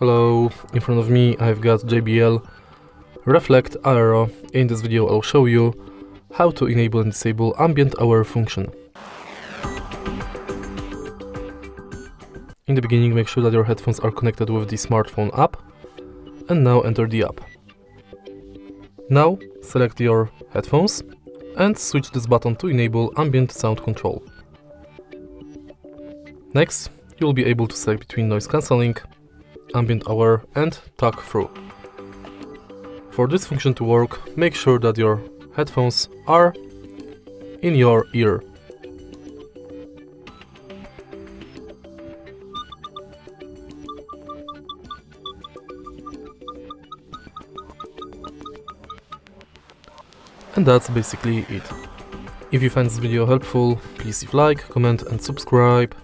Hello, in front of me I've got JBL Reflect Aero. In this video I'll show you how to enable and disable Ambient Aware function. In the beginning, make sure that your headphones are connected with the smartphone app, and now enter the app. Now select your headphones and switch this button to enable ambient sound control. Next, you will be able to select between noise cancelling, Ambient Aware and talk through. For this function to work, make sure that your headphones are in your ear. And that's basically it. If you find this video helpful, please leave a like, comment and subscribe.